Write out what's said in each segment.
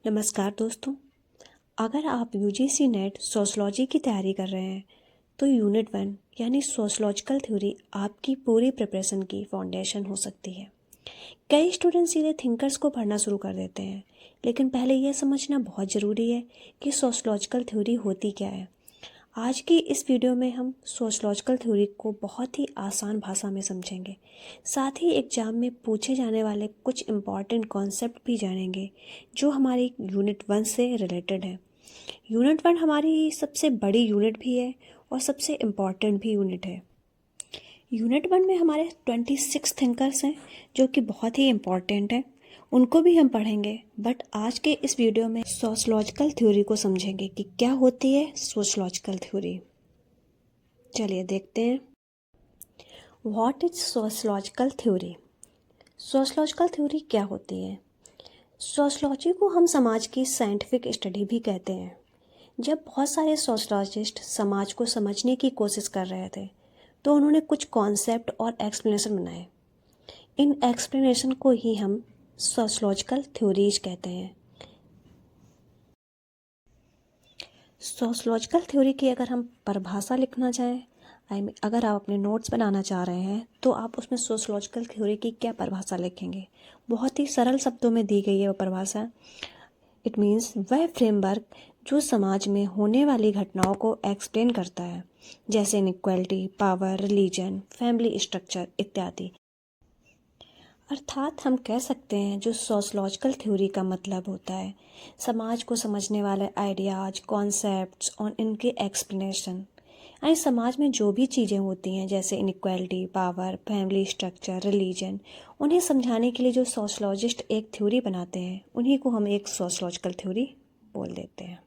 नमस्कार दोस्तों। अगर आप यूजीसी नेट सोशलॉजी की तैयारी कर रहे हैं तो यूनिट 1 यानी सोशलॉजिकल थ्योरी आपकी पूरी प्रिपरेशन की फाउंडेशन हो सकती है। कई स्टूडेंट सीधे थिंकर्स को पढ़ना शुरू कर देते हैं, लेकिन पहले यह समझना बहुत ज़रूरी है कि सोशलॉजिकल थ्योरी होती क्या है। आज की इस वीडियो में हम सोशलॉजिकल थ्योरी को बहुत ही आसान भाषा में समझेंगे। साथ ही एग्जाम में पूछे जाने वाले कुछ इम्पॉर्टेंट कॉन्सेप्ट भी जानेंगे जो हमारी यूनिट 1 से रिलेटेड है। यूनिट 1 हमारी सबसे बड़ी यूनिट भी है और सबसे इम्पॉर्टेंट भी यूनिट है। यूनिट 1 में हमारे 26 थिंकर्स हैं जो कि बहुत ही इम्पॉर्टेंट है, उनको भी हम पढ़ेंगे। बट आज के इस वीडियो में सोशलॉजिकल थ्योरी को समझेंगे कि क्या होती है सोशलॉजिकल थ्योरी। चलिए देखते हैं। What is sociological theory. Sociological theory क्या होती है? सोशलॉजी को हम समाज की साइंटिफिक स्टडी भी कहते हैं। जब बहुत सारे सोशलॉजिस्ट समाज को समझने की कोशिश कर रहे थे तो उन्होंने कुछ कॉन्सेप्ट और एक्सप्लेनेशन बनाए। इन एक्सप्लेनेशन को ही हम सोशलॉजिकल थ्योरीज कहते हैं। सोशलॉजिकल थ्योरी की अगर हम परिभाषा लिखना चाहें, अगर आप अपने नोट्स बनाना चाह रहे हैं तो आप उसमें सोशलॉजिकल थ्योरी की क्या परिभाषा लिखेंगे? बहुत ही सरल शब्दों में दी गई है वो परिभाषा। इट मीन्स वह फ्रेमवर्क जो समाज में होने वाली घटनाओं को एक्सप्लेन करता है, जैसे inequality, power, religion, family structure इत्यादि। अर्थात हम कह सकते हैं जो सोशलॉजिकल थ्योरी का मतलब होता है समाज को समझने वाले आइडियाज, कॉन्सेप्ट्स और इनके एक्सप्लेनेशन। यानी समाज में जो भी चीज़ें होती हैं जैसे inequality, power, family structure, religion, उन्हें समझाने के लिए जो सोशलॉजिस्ट एक थ्योरी बनाते हैं उन्हीं को हम एक सोशलॉजिकल थ्योरी बोल देते हैं।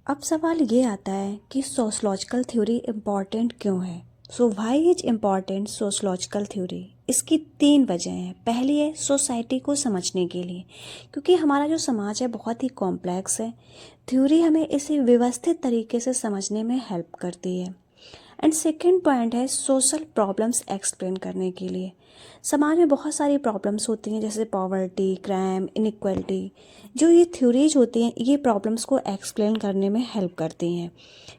अब सवाल ये आता है कि सोशलॉजिकल थ्योरी इम्पॉर्टेंट क्यों है? So why is important sociological theory? इसकी 3 वजह हैं। पहली है सोसाइटी को समझने के लिए, क्योंकि हमारा जो समाज है बहुत ही कॉम्प्लेक्स है। थ्योरी हमें इसे व्यवस्थित तरीके से समझने में हेल्प करती है। एंड सेकेंड पॉइंट है सोशल प्रॉब्लम्स एक्सप्लेन करने के लिए। समाज में बहुत सारी प्रॉब्लम्स होती हैं जैसे पॉवर्टी, क्राइम, इनइक्वालिटी। जो ये थ्योरीज होती हैं ये प्रॉब्लम्स को एक्सप्लेन करने में हेल्प करती हैं,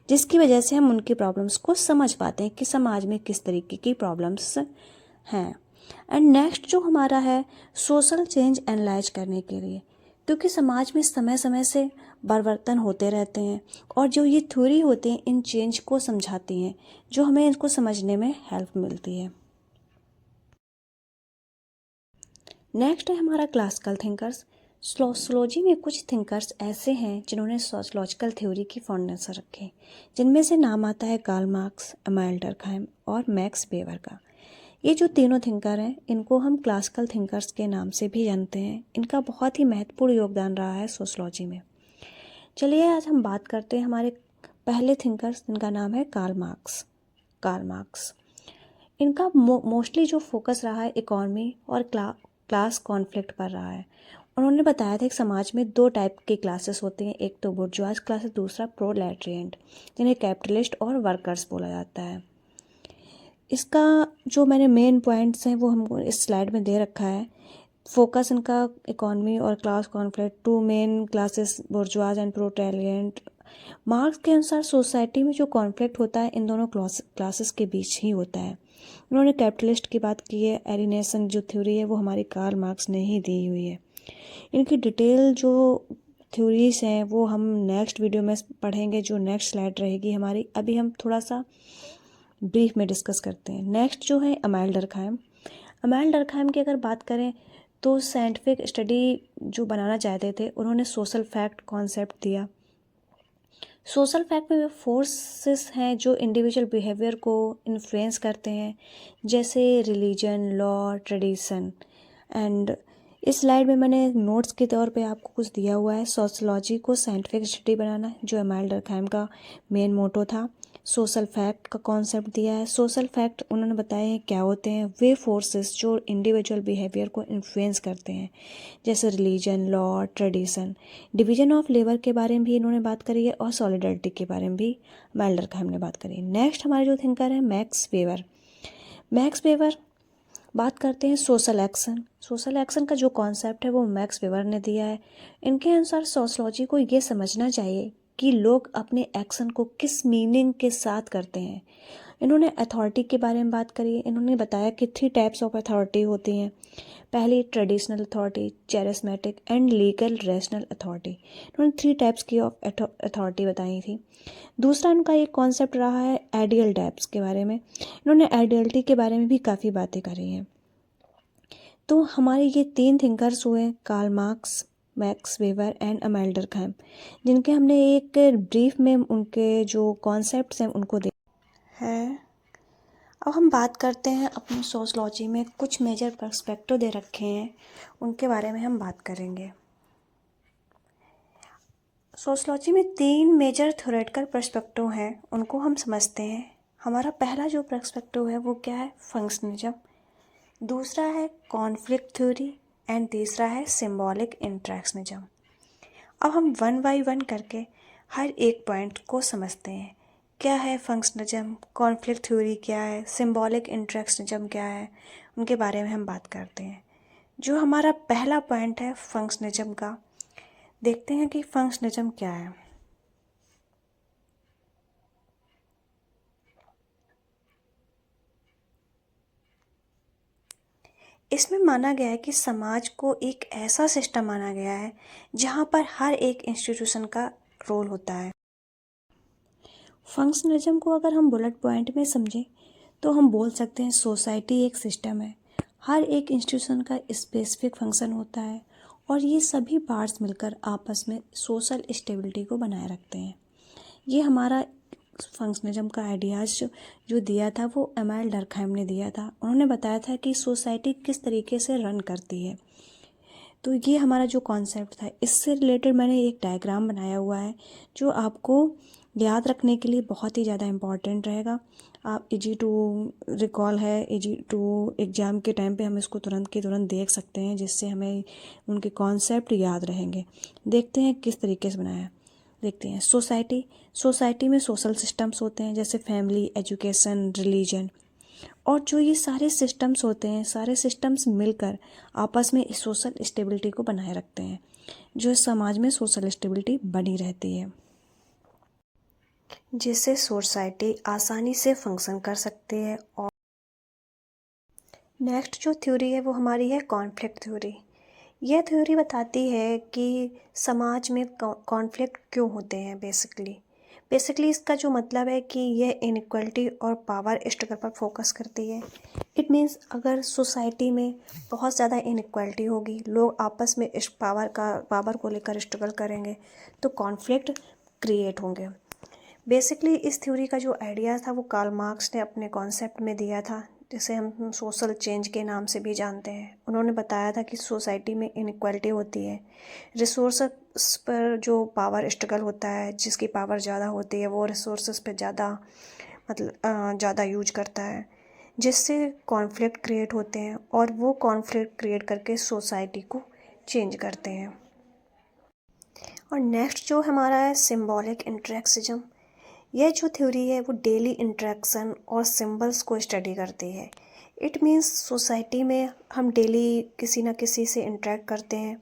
जिसकी वजह से हम उनकी प्रॉब्लम्स को समझ पाते हैं कि समाज में किस तरीके की प्रॉब्लम्स हैं। एंड नेक्स्ट जो हमारा है सोशल चेंज एनालाइज करने के लिए, क्योंकि समाज में समय समय से परिवर्तन होते रहते हैं और जो ये थ्योरी होती हैं इन चेंज को समझाती हैं, जो हमें इनको समझने में हेल्प मिलती है। नेक्स्ट है हमारा क्लासिकल थिंकर्स। सोशलॉजी में कुछ थिंकर्स ऐसे हैं जिन्होंने सोशलॉजिकल थ्योरी की फाउंडेशन रखे, जिनमें से नाम आता है कार्ल मार्क्स, इमैनुएल डर्कहाइम और मैक्स वेबर का। ये जो तीनों थिंकर हैं इनको हम क्लासिकल थिंकर्स के नाम से भी जानते हैं। इनका बहुत ही महत्वपूर्ण योगदान रहा है सोशलॉजी में। चलिए आज हम बात करते हैं हमारे पहले थिंकर्स जिनका नाम है कार्ल मार्क्स। कार्ल मार्क्स इनका मोस्टली जो फोकस रहा है इकोनॉमी और क्लास कॉन्फ्लिक्ट पर रहा है। उन्होंने बताया था कि समाज में 2 टाइप की क्लासेस होती हैं, एक तो बुर्जुआज क्लास, दूसरा प्रोलेटेरिएट, जिन्हें कैपिटलिस्ट और वर्कर्स बोला जाता है। इसका जो मैंने मेन पॉइंट्स हैं वो हमको इस स्लाइड में दे रखा है। फोकस इनका इकोनॉमी और class conflict, 2 main classes bourgeois and proletariat. Marx के अनुसार सोसाइटी में जो कॉन्फ्लिक्ट होता है इन दोनों क्लासेस के बीच ही होता है। उन्होंने कैपिटलिस्ट की बात की है। एलिनेशन जो थ्योरी है वो हमारी कार्ल मार्क्स ने ही दी हुई है। इनकी डिटेल जो थ्योरीज हैं वो हम नेक्स्ट वीडियो में पढ़ेंगे, जो नेक्स्ट स्लाइड रहेगी हमारी। अभी हम थोड़ा सा ब्रीफ में डिस्कस करते हैं। नेक्स्ट जो है इमैनुएल डर्कहाइम। इमैनुएल डर्कहाइम की अगर बात करें तो साइंटिफिक स्टडी जो बनाना चाहते थे, उन्होंने सोशल फैक्ट कॉन्सेप्ट दिया। सोशल फैक्ट में वे फोर्सेस हैं जो इंडिविजुअल बिहेवियर को इन्फ्लुएंस करते हैं, जैसे रिलीजन, लॉ, ट्रेडिशन। एंड इस स्लाइड में मैंने नोट्स के तौर पे आपको कुछ दिया हुआ है। सोशलॉजी को साइंटिफिक स्टडी बनाना जो इमैनुएल डर्कहाइम का मेन मोटो था। सोशल फैक्ट का कॉन्सेप्ट दिया है। सोशल फैक्ट उन्होंने बताए हैं क्या होते हैं, वे फोर्सेस जो इंडिविजुअल बिहेवियर को इन्फ्लुएंस करते हैं, जैसे religion, law, tradition. Division of labour के बारे में भी इन्होंने बात करी है और सॉलिडरिटी के बारे में भी इमैनुएल डर्कहाइम ने बात करी है। नेक्स्ट हमारे जो थिंकर है मैक्स वेबर। मैक्स वेबर बात करते हैं सोशल एक्शन। सोशल एक्शन का जो कॉन्सेप्ट है वो मैक्स वेबर ने दिया है। इनके अनुसार सोशलॉजी को ये समझना चाहिए कि लोग अपने एक्शन को किस मीनिंग के साथ करते हैं। इन्होंने अथॉरिटी के बारे में बात करी। इन्होंने बताया कि 3 टाइप्स ऑफ अथॉरिटी होती हैं। पहली traditional authority, charismatic and legal rational authority. इन्होंने 3 टाइप्स की ऑफ अथॉरिटी बताई थी। दूसरा इनका एक कॉन्सेप्ट रहा है आइडियल टाइप्स के बारे में। इन्होंने आइडियलिटी के बारे में भी काफ़ी बातें करी हैं। तो हमारे ये 3 थिंकर्स हुए, Karl Marx, Max Weber and Emmanuel Durkheim, जिनके हमने एक ब्रीफ में उनके जो कॉन्सेप्ट्स हैं उनको देखा है। अब हम बात करते हैं अपनी सोशलॉजी में कुछ मेजर पर्सपेक्टिव दे रखे हैं, उनके बारे में हम बात करेंगे। सोशलॉजी में 3 मेजर थ्योरेटिकल पर्सपेक्टिव हैं, उनको हम समझते हैं। हमारा पहला जो पर्सपेक्टिव है वो क्या है, फंक्शनलिज्म। दूसरा है कॉन्फ्लिक्ट थ्योरी एंड तीसरा है सिंबॉलिक इंटरेक्शनिज्म। अब हम वन बाय वन करके हर एक पॉइंट को समझते हैं। क्या है फंक्शनलिज्म, कॉन्फ्लिक्ट थ्योरी क्या है, सिंबॉलिक इंटरेक्शनिज्म क्या है, उनके बारे में हम बात करते हैं। जो हमारा पहला पॉइंट है फंक्शनलिज्म का, देखते हैं कि फंक्शनलिज्म क्या है। इसमें माना गया है कि समाज को एक ऐसा सिस्टम माना गया है जहाँ पर हर एक इंस्टीट्यूशन का रोल होता है। फंक्शनलिज्म को अगर हम बुलेट पॉइंट में समझें तो हम बोल सकते हैं सोसाइटी एक सिस्टम है, हर एक इंस्टीट्यूशन का स्पेसिफिक फंक्शन होता है और ये सभी पार्ट्स मिलकर आपस में सोशल स्टेबिलिटी को बनाए रखते हैं। ये हमारा फंक्शनलिज्म का आइडियाज़ जो दिया था वो इमैनुएल डर्कheim ने दिया था। उन्होंने बताया था कि सोसाइटी किस तरीके से रन करती है। तो ये हमारा जो कॉन्सेप्ट था, इससे रिलेटेड मैंने एक डायग्राम बनाया हुआ है जो आपको याद रखने के लिए बहुत ही ज़्यादा इम्पॉर्टेंट रहेगा। आप इजी टू रिकॉल है, इजी टू एग्ज़ाम के टाइम पे हम इसको तुरंत के तुरंत देख सकते हैं, जिससे हमें उनके कॉन्सेप्ट याद रहेंगे। देखते हैं किस तरीके से बनाया है। देखते हैं सोसाइटी में सोशल सिस्टम्स होते हैं जैसे फैमिली, एजुकेशन, रिलीजन, और जो ये सारे सिस्टम्स होते हैं, सारे सिस्टम्स मिलकर आपस में सोशल स्टेबिलिटी को बनाए रखते हैं, जो इस समाज में सोशल स्टेबिलिटी बनी रहती है, जिससे सोसाइटी आसानी से फंक्शन कर सकती है। और नेक्स्ट जो थ्योरी है वो हमारी है कॉन्फ्लिक्ट थ्योरी। यह थ्योरी बताती है कि समाज में कॉन्फ्लिक्ट क्यों होते हैं। बेसिकली इसका जो मतलब है कि यह इनइक्वालिटी और पावर स्ट्रगल पर फोकस करती है। इट मीन्स अगर सोसाइटी में बहुत ज़्यादा इनइक्वालिटी होगी, लोग आपस में इस पावर को लेकर स्ट्रगल करेंगे, तो कॉन्फ्लिक्ट क्रिएट होंगे। बेसिकली इस थ्योरी का जो आइडिया था वो कार्ल मार्क्स ने अपने कॉन्सेप्ट में दिया था, जिसे हम सोशल चेंज के नाम से भी जानते हैं। उन्होंने बताया था कि सोसाइटी में इनइक्वालिटी होती है, रिसोर्स पर जो पावर स्ट्रगल होता है, जिसकी पावर ज़्यादा होती है वो रिसोर्स पे ज़्यादा ज़्यादा यूज करता है, जिससे कॉन्फ्लिक्ट क्रिएट होते हैं और वो कॉन्फ्लिक्ट क्रिएट करके सोसाइटी को चेंज करते हैं। और नेक्स्ट जो हमारा है सिंबॉलिक इंटरेक्शनिज्म। यह जो थ्योरी है वो डेली इंटरेक्शन और सिंबल्स को स्टडी करती है। इट मीन्स सोसाइटी में हम डेली किसी न किसी से इंटरेक्ट करते हैं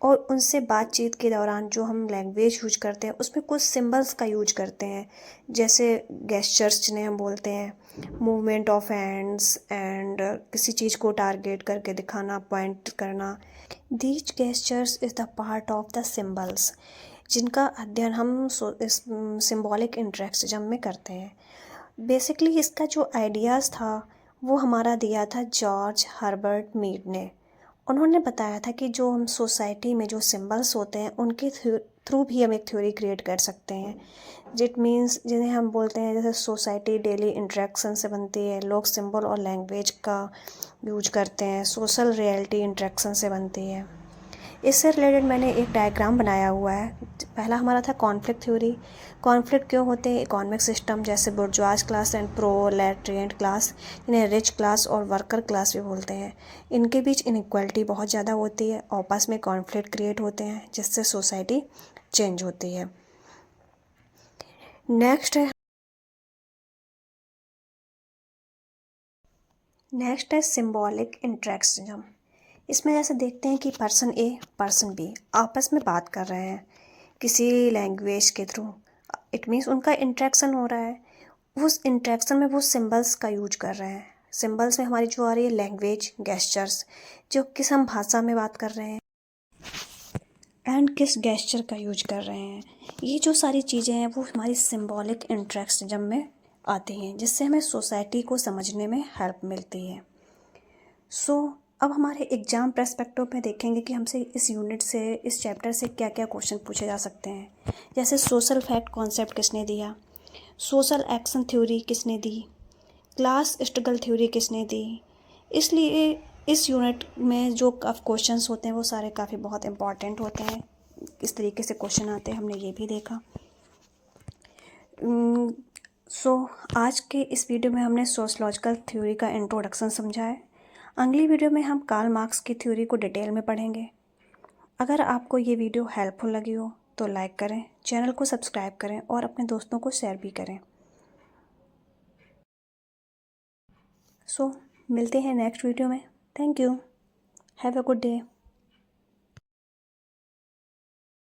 और उनसे बातचीत के दौरान जो हम लैंग्वेज यूज करते हैं उसमें कुछ सिंबल्स का यूज करते हैं, जैसे गेस्चर्स जिन्हें हम बोलते हैं, मूवमेंट ऑफ हैंड्स एंड किसी चीज़ को टारगेट करके दिखाना, पॉइंट करना। These gestures is the part of the symbols, जिनका अध्ययन हम इस सिंबॉलिक इंटरेक्शनिज्म में करते हैं। बेसिकली इसका जो आइडियाज़ था वो हमारा दिया था जॉर्ज हर्बर्ट मीड ने। उन्होंने बताया था कि जो हम सोसाइटी में जो सिंबल्स होते हैं उनके थ्रू भी हम एक थ्योरी क्रिएट कर सकते हैं। जिट मीन्स जिन्हें हम बोलते हैं, जैसे सोसाइटी डेली इंटरेक्शन से बनती है, लोग सिंबल और लैंग्वेज का यूज करते हैं, सोशल रियलिटी इंटरेक्शन से बनती है। इससे रिलेटेड मैंने एक डायग्राम बनाया हुआ है। पहला हमारा था कॉन्फ्लिक्ट थ्योरी। कॉन्फ्लिक्ट क्यों होते हैं, इकोनॉमिक सिस्टम जैसे बुर्जुआज क्लास एंड प्रोलेटेरिएट क्लास, इन्हें रिच क्लास और वर्कर क्लास भी बोलते हैं, इनके बीच इनइक्वालिटी बहुत ज़्यादा होती है, आपस में कॉन्फ्लिक्ट क्रिएट होते हैं, जिससे सोसाइटी चेंज होती है। नेक्स्ट है नेक्स्ट है सिंबॉलिक इंटरेक्शनिज्म। इसमें जैसे देखते हैं कि पर्सन ए पर्सन बी आपस में बात कर रहे हैं किसी लैंग्वेज के थ्रू। इट मीन्स उनका इंटरेक्शन हो रहा है, उस इंटरेक्शन में वो सिंबल्स का यूज कर रहे हैं। सिंबल्स में हमारी जो आ रही है लैंग्वेज, गेस्चर्स, जो किस हम भाषा में बात कर रहे हैं एंड किस गेस्चर का यूज कर रहे हैं। ये जो सारी चीज़ें हैं वो हमारी सिंबॉलिक इंटरेक्शनिज्म में आती हैं, जिससे हमें सोसाइटी को समझने में हेल्प मिलती है। अब हमारे एग्ज़ाम पर्सपेक्टिव में देखेंगे कि हमसे इस यूनिट से, इस चैप्टर से क्या क्या क्वेश्चन पूछे जा सकते हैं। जैसे सोशल फैक्ट कॉन्सेप्ट किसने दिया, सोशल एक्शन थ्योरी किसने दी, क्लास स्ट्रगल थ्योरी किसने दी। इसलिए इस यूनिट में जो क्वेश्चंस होते हैं वो सारे काफ़ी बहुत इंपॉर्टेंट होते हैं। इस तरीके से क्वेश्चन आते हैं, हमने ये भी देखा। आज के इस वीडियो में हमने सोशलॉजिकल थ्योरी का इंट्रोडक्शन समझा है। अगली वीडियो में हम कार्ल मार्क्स की थ्योरी को डिटेल में पढ़ेंगे। अगर आपको ये वीडियो हेल्पफुल लगी हो तो लाइक करें, चैनल को सब्सक्राइब करें और अपने दोस्तों को शेयर भी करें। मिलते हैं नेक्स्ट वीडियो में। Thank you. Have a good day.